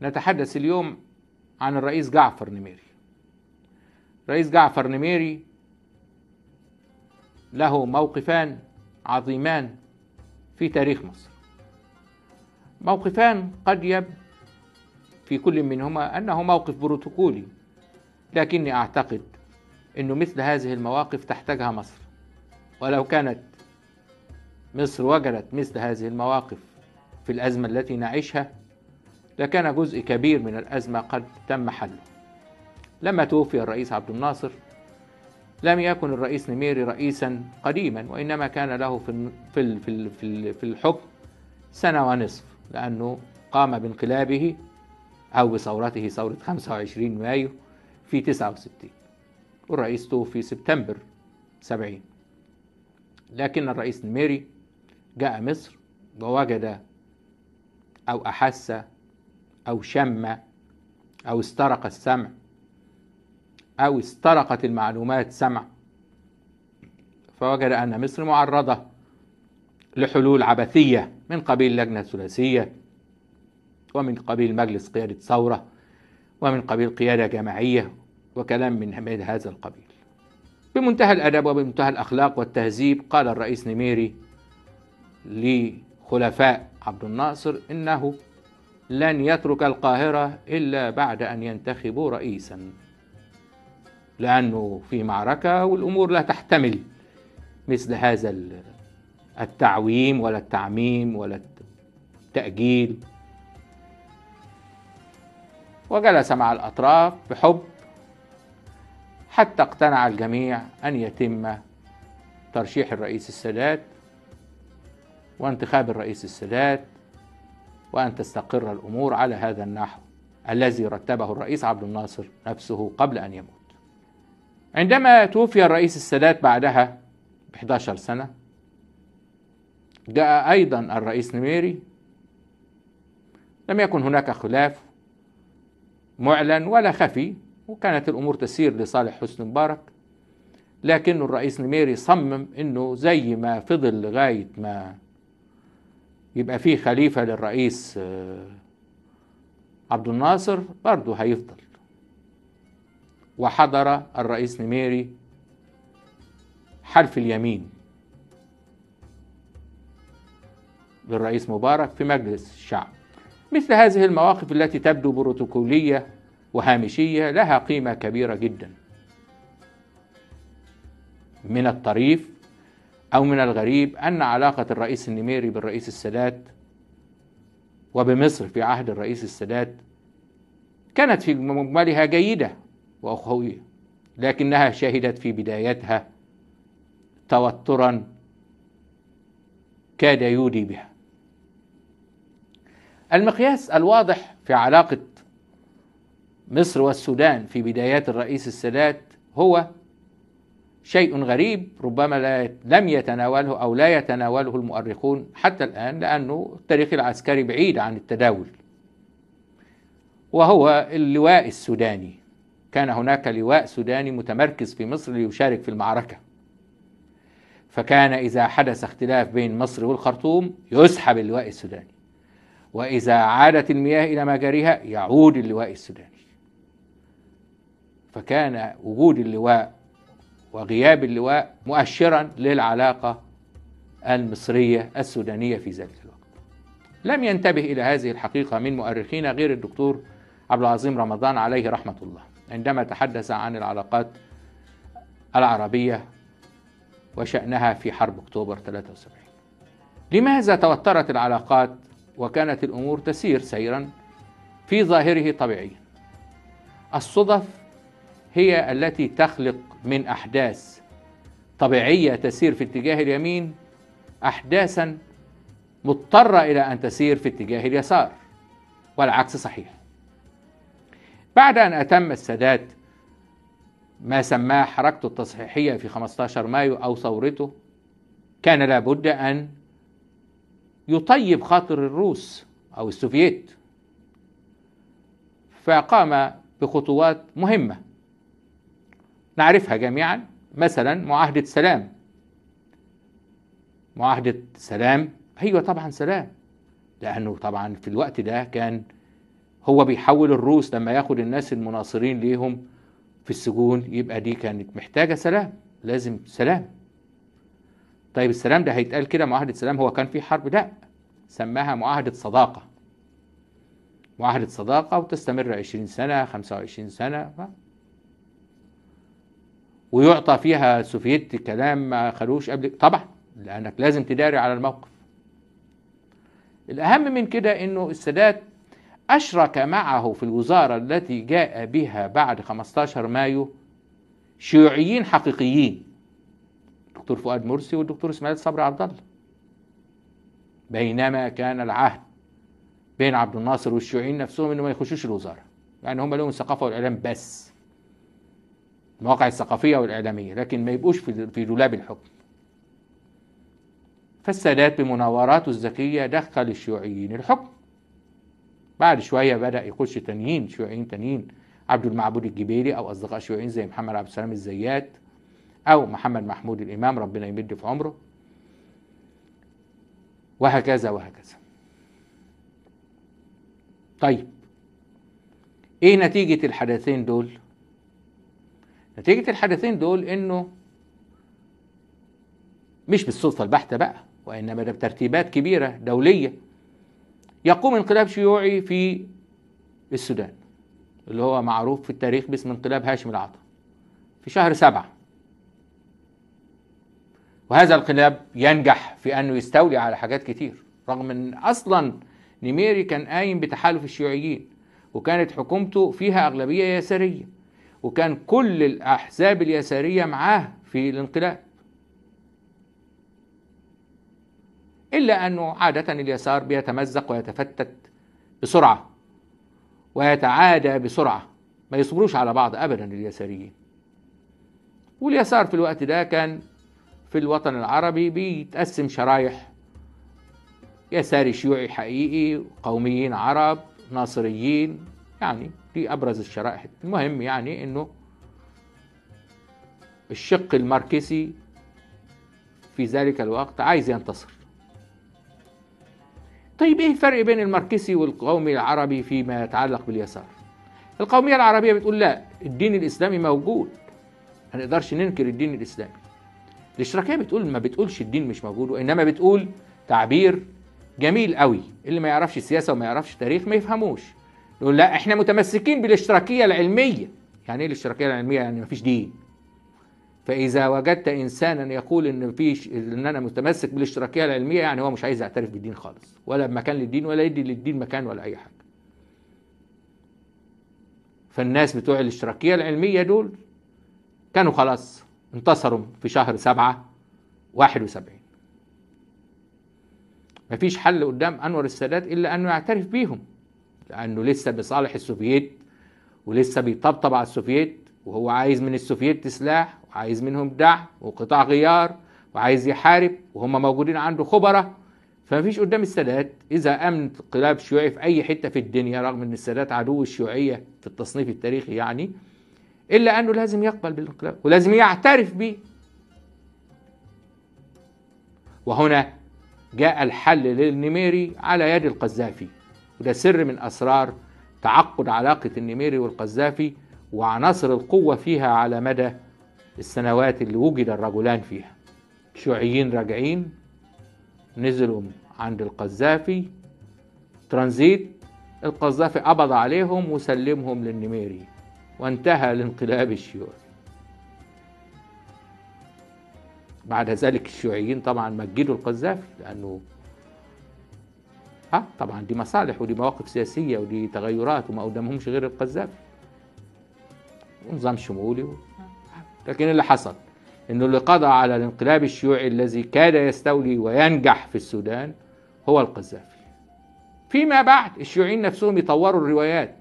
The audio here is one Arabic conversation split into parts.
نتحدث اليوم عن الرئيس جعفر نميري. رئيس جعفر نميري له موقفان عظيمان في تاريخ مصر، موقفان قد يبدو في كل منهما أنه موقف بروتوكولي، لكني أعتقد أنه مثل هذه المواقف تحتاجها مصر، ولو كانت مصر وجدت مثل هذه المواقف في الأزمة التي نعيشها لكان جزء كبير من الأزمة قد تم حله. لما توفي الرئيس عبد الناصر لم يكن الرئيس نميري رئيسا قديما، وإنما كان له في الحكم سنة ونصف، لأنه قام بانقلابه أو بثورته، ثورة 25 مايو في 69، والرئيس توفي سبتمبر 70. لكن الرئيس نميري جاء مصر ووجد أو أحس أو شم أو استرق السمع أو استرقت المعلومات سمع، فوجد أن مصر معرضة لحلول عبثية من قبيل لجنة ثلاثية، ومن قبيل مجلس قيادة ثورة، ومن قبيل قيادة جماعية، وكلام من هذا القبيل. بمنتهى الأدب وبمنتهى الأخلاق والتهذيب قال الرئيس نميري لخلفاء عبد الناصر إنه لن يترك القاهرة إلا بعد أن ينتخبوا رئيسا، لأنه في معركة والأمور لا تحتمل مثل هذا التعويم ولا التعميم ولا التأجيل. وجلس مع الأطراف بحب حتى اقتنع الجميع أن يتم ترشيح الرئيس السادات وانتخاب الرئيس السادات، وأن تستقر الأمور على هذا النحو الذي رتبه الرئيس عبد الناصر نفسه قبل أن يموت. عندما توفي الرئيس السادات بعدها ب11 سنة جاء أيضا الرئيس نميري. لم يكن هناك خلاف معلن ولا خفي، وكانت الأمور تسير لصالح حسني مبارك، لكن الرئيس نميري صمم أنه زي ما فضل لغاية ما يبقى فيه خليفة للرئيس عبد الناصر برضه هيفضل. وحضر الرئيس نميري حلف اليمين للرئيس مبارك في مجلس الشعب. مثل هذه المواقف التي تبدو بروتوكولية وهامشية لها قيمة كبيرة جدا. من الطريف أو من الغريب أن علاقة الرئيس النميري بالرئيس السادات وبمصر في عهد الرئيس السادات كانت في مجملها جيدة وأخوية، لكنها شهدت في بدايتها توترا كاد يودي بها. المقياس الواضح في علاقة مصر والسودان في بدايات الرئيس السادات هو شيء غريب ربما لم يتناوله أو لا يتناوله المؤرخون حتى الآن، لأنه التاريخ العسكري بعيد عن التداول، وهو اللواء السوداني. كان هناك لواء سوداني متمركز في مصر ليشارك في المعركة، فكان إذا حدث اختلاف بين مصر والخرطوم يسحب اللواء السوداني، وإذا عادت المياه إلى مجاريها يعود اللواء السوداني. فكان وجود اللواء وغياب اللواء مؤشرا للعلاقة المصرية السودانية في ذلك الوقت. لم ينتبه إلى هذه الحقيقة من مؤرخين غير الدكتور عبد العظيم رمضان عليه رحمة الله عندما تحدث عن العلاقات العربية وشأنها في حرب أكتوبر 73. لماذا توترت العلاقات وكانت الأمور تسير سيرا في ظاهره طبيعيا؟ الصدف هي التي تخلق من أحداث طبيعية تسير في اتجاه اليمين أحداثا مضطرة إلى أن تسير في اتجاه اليسار، والعكس صحيح. بعد أن أتم السادات ما سماه حركته التصحيحية في 15 مايو أو ثورته، كان لابد أن يطيب خاطر الروس أو السوفييت، فقام بخطوات مهمة نعرفها جميعا، مثلا معاهدة سلام. معاهدة سلام، أيوة طبعا سلام، لأنه طبعا في الوقت ده كان هو بيحول الروس لما ياخد الناس المناصرين ليهم في السجون، يبقى دي كانت محتاجة سلام، لازم سلام. طيب السلام ده هيتقال كده معاهدة سلام؟ هو كان في حرب؟ لا، سماها معاهدة صداقة. معاهدة صداقة وتستمر 20 سنة 25 سنة، ويعطى فيها سوفيت كلام ما خلوش قبل، طبعا لأنك لازم تداري على الموقف. الأهم من كده إنه السادات أشرك معه في الوزارة التي جاء بها بعد 15 مايو شيوعيين حقيقيين، الدكتور فؤاد مرسي والدكتور إسماعيل صبري عبد الله، بينما كان العهد بين عبد الناصر والشيوعيين نفسهم إنه ما يخشوش الوزارة، يعني هم لهم الثقافة والإعلام بس، المواقع الثقافية والإعلامية، لكن ما يبقوش في دولاب الحكم. فالسادات بمناوراته الذكية دخل الشيوعيين الحكم. بعد شوية بدأ يخش تانيين، شيوعيين تانيين، عبد المعبود الجبيلي أو أصدقاء شيوعيين زي محمد عبد السلام الزيات أو محمد محمود الإمام ربنا يمد في عمره، وهكذا وهكذا. طيب إيه نتيجة الحدثين دول؟ نتيجة الحدثين دول إنه مش بالصدفة البحتة بقى، وإنما ده بترتيبات كبيرة دولية، يقوم انقلاب شيوعي في السودان اللي هو معروف في التاريخ باسم انقلاب هاشم العطا في شهر 7. وهذا الانقلاب ينجح في أنه يستولي على حاجات كتير، رغم أن أصلا نيميري كان قايم بتحالف الشيوعيين، وكانت حكومته فيها أغلبية يسارية، وكان كل الأحزاب اليسارية معاه في الانقلاب، إلا أنه عادة اليسار بيتمزق ويتفتت بسرعة ويتعادى بسرعة، ما يصبروش على بعض أبدا اليساريين. واليسار في الوقت ده كان في الوطن العربي بيتقسم شرايح، يساري شيوعي حقيقي، قوميين عرب، ناصريين، يعني دي أبرز الشرائح. المهم يعني أنه الشق الماركسي في ذلك الوقت عايز ينتصر. طيب ايه الفرق بين الماركسي والقومي العربي فيما يتعلق باليسار؟ القومية العربية بتقول لا، الدين الإسلامي موجود، ما نقدرش ننكر الدين الإسلامي. الاشتراكية بتقول ما بتقولش الدين مش موجود، وإنما بتقول تعبير جميل قوي، اللي ما يعرفش سياسة وما يعرفش تاريخ ما يفهموش. يقول لا احنا متمسكين بالاشتراكية العلمية. يعني ايه الاشتراكية العلمية؟ يعني ما فيش دين. فإذا وجدت إنسانا يقول إن أنا متمسك بالاشتراكية العلمية، يعني هو مش عايز يعترف بالدين خالص، ولا مكان للدين، ولا يدي للدين مكان ولا أي حاجة. فالناس بتوع الاشتراكية العلمية دول كانوا خلاص انتصروا في شهر 7/71. مفيش حل قدام أنور السادات إلا أنه يعترف بيهم، لأنه لسه بصالح السوفييت ولسه بيطبطب على السوفييت، وهو عايز من السوفييت سلاح وعايز منهم دعم وقطع غيار وعايز يحارب، وهم موجودين عنده خبراء. فمفيش قدام السادات إذا قام انقلاب شيوعي في أي حتة في الدنيا، رغم أن السادات عدو الشيوعية في التصنيف التاريخي يعني، إلا أنه لازم يقبل بالانقلاب ولازم يعترف به. وهنا جاء الحل للنميري على يد القذافي، وده سر من أسرار تعقد علاقة النميري والقذافي وعناصر القوة فيها على مدى السنوات اللي وجد الرجلان فيها. شيوعيين راجعين نزلوا عند القذافي ترانزيت، القذافي قبض عليهم وسلمهم للنميري، وانتهى الانقلاب الشيوعي. بعد ذلك الشيوعيين طبعا مجدوا القذافي، لأنه طبعا دي مصالح ودي مواقف سياسية ودي تغيرات، وما قدامهمش غير القذافي ونظام شمولي لكن اللي حصل انه اللي قضى على الانقلاب الشيوعي الذي كاد يستولي وينجح في السودان هو القذافي. فيما بعد الشيوعيين نفسهم يطوروا الروايات،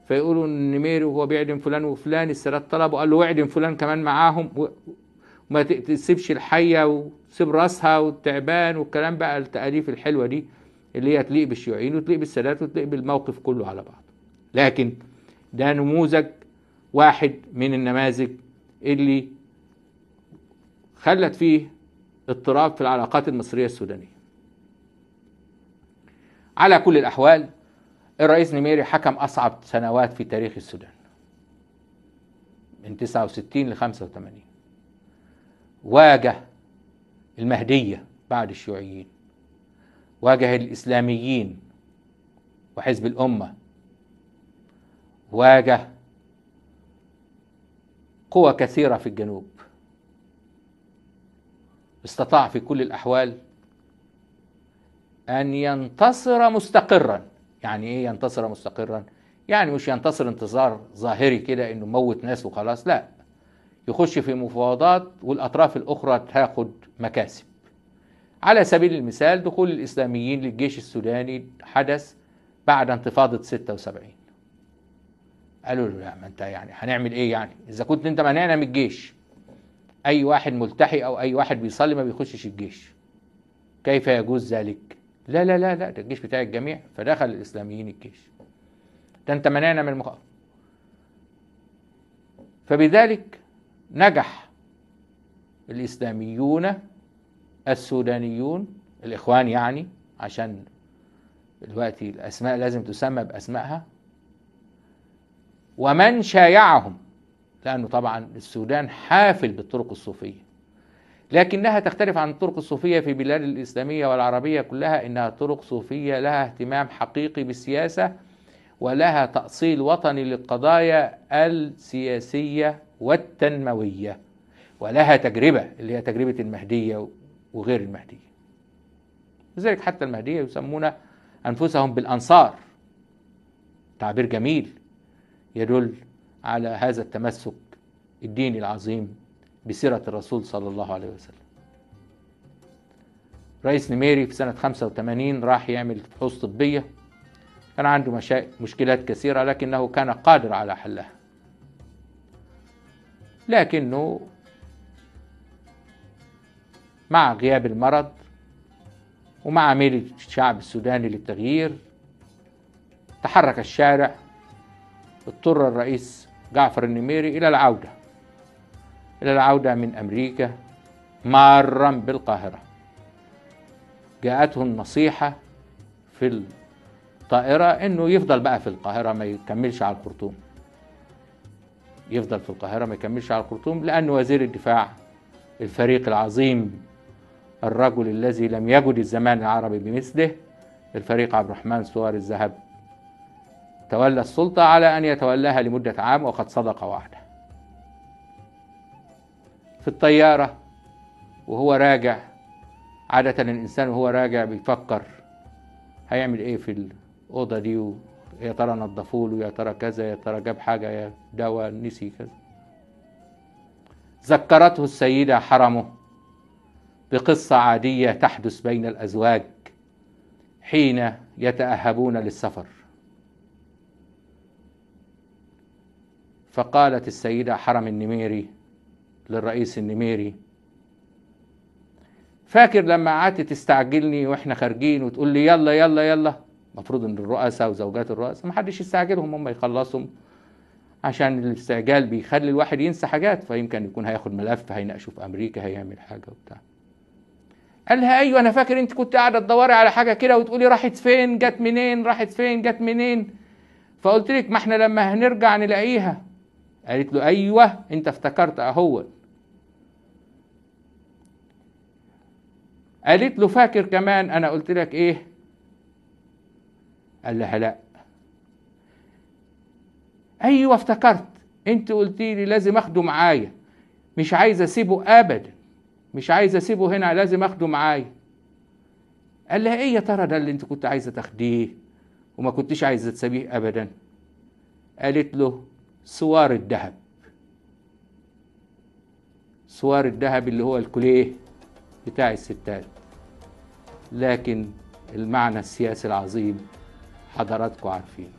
فيقولوا ان النميري وهو بيعدم فلان وفلان السادات طلب وقال له اعدم فلان كمان معاهم، وما تسيبش الحية وسيب راسها والتعبان والكلام بقى، التأليف الحلوة دي اللي هي تليق بالشيوعيين وتليق بالسادات وتليق بالموقف كله على بعض. لكن ده نموذج واحد من النماذج اللي خلت فيه اضطراب في العلاقات المصرية السودانية. على كل الأحوال الرئيس نميري حكم أصعب سنوات في تاريخ السودان من 69 ل 85. واجه المهدية بعد الشيوعيين، واجه الإسلاميين وحزب الأمة، واجه قوى كثيرة في الجنوب. استطاع في كل الأحوال أن ينتصر مستقرا. يعني إيه ينتصر مستقرا؟ يعني مش ينتصر انتصار ظاهري كده إنه موت ناس وخلاص، لا، يخش في مفاوضات والأطراف الأخرى تاخد مكاسب. على سبيل المثال دخول الإسلاميين للجيش السوداني حدث بعد انتفاضة 76. قالوا له لا، ما انت يعني هنعمل ايه يعني اذا كنت انت مانعنا من الجيش؟ اي واحد ملتحي او اي واحد بيصلي ما بيخشش الجيش، كيف يجوز ذلك؟ لا لا لا لا، ده الجيش بتاع الجميع. فدخل الاسلاميين الجيش، ده انت مانعنا من المقاومة. فبذلك نجح الاسلاميون السودانيون الاخوان، يعني عشان دلوقتي الاسماء لازم تسمى باسمائها، ومن شايعهم، لأنه طبعا السودان حافل بالطرق الصوفية، لكنها تختلف عن الطرق الصوفية في بلاد الإسلامية والعربية كلها. إنها طرق صوفية لها اهتمام حقيقي بالسياسة، ولها تأصيل وطني للقضايا السياسية والتنموية، ولها تجربة اللي هي تجربة المهدية وغير المهدية. لذلك حتى المهدية يسمون أنفسهم بالأنصار، تعبير جميل يدل على هذا التمسك الديني العظيم بسيرة الرسول صلى الله عليه وسلم. رئيس نميري في سنة 85 راح يعمل فحوص طبية، كان عنده مشكلات كثيرة لكنه كان قادر على حلها، لكنه مع غياب المرض ومع ميل الشعب السوداني للتغيير تحرك الشارع. اضطر الرئيس جعفر النميري إلى العودة من أمريكا مارا بالقاهرة. جاءته النصيحة في الطائرة إنه يفضل بقى في القاهرة، ما يكملش على الخرطوم، يفضل في القاهرة ما يكملش على الخرطوم، لأن وزير الدفاع الفريق العظيم، الرجل الذي لم يجد الزمان العربي بمثله، الفريق عبد الرحمن سوار الذهب، تولى السلطة على أن يتولاها لمدة عام، وقد صدق وعده. في الطيارة وهو راجع، عادة الإنسان وهو راجع بيفكر هيعمل إيه في الأوضة دي، يا ترى نظفوا له، يا ترى كذا، يا ترى جاب حاجة، يا دواء، نسي كذا. ذكرته السيدة حرمه بقصة عادية تحدث بين الأزواج حين يتأهبون للسفر. فقالت السيدة حرم النميري للرئيس النميري: فاكر لما قعدت تستعجلني واحنا خارجين وتقول لي يلا يلا يلا؟ المفروض ان الرؤساء وزوجات الرؤساء ما حدش يستعجلهم، هم يخلصهم، عشان الاستعجال بيخلي الواحد ينسى حاجات، فيمكن يكون هياخد ملف هيناقشه في امريكا، هيعمل حاجه وبتاع. قال لها: ايوه انا فاكر انت كنت قاعده تدوري على حاجه كده وتقولي راحت فين جت منين، راحت فين جت منين، فقلت لك ما احنا لما هنرجع نلاقيها. قالت له: ايوه انت افتكرت اهو. قالت له: فاكر كمان انا قلت لك ايه؟ قال لها: لا. ايوه افتكرت، انت قلت لي لازم اخده معايا، مش عايز اسيبه ابدا، مش عايز اسيبه هنا، لازم اخده معايا. قال لها: ايه يا ترى ده اللي انت كنت عايزه تاخديه وما كنتش عايزه تسيبيه ابدا؟ قالت له: سوار الذهب. سوار الذهب اللي هو الكوليه بتاع الستات، لكن المعنى السياسي العظيم حضراتكم عارفين.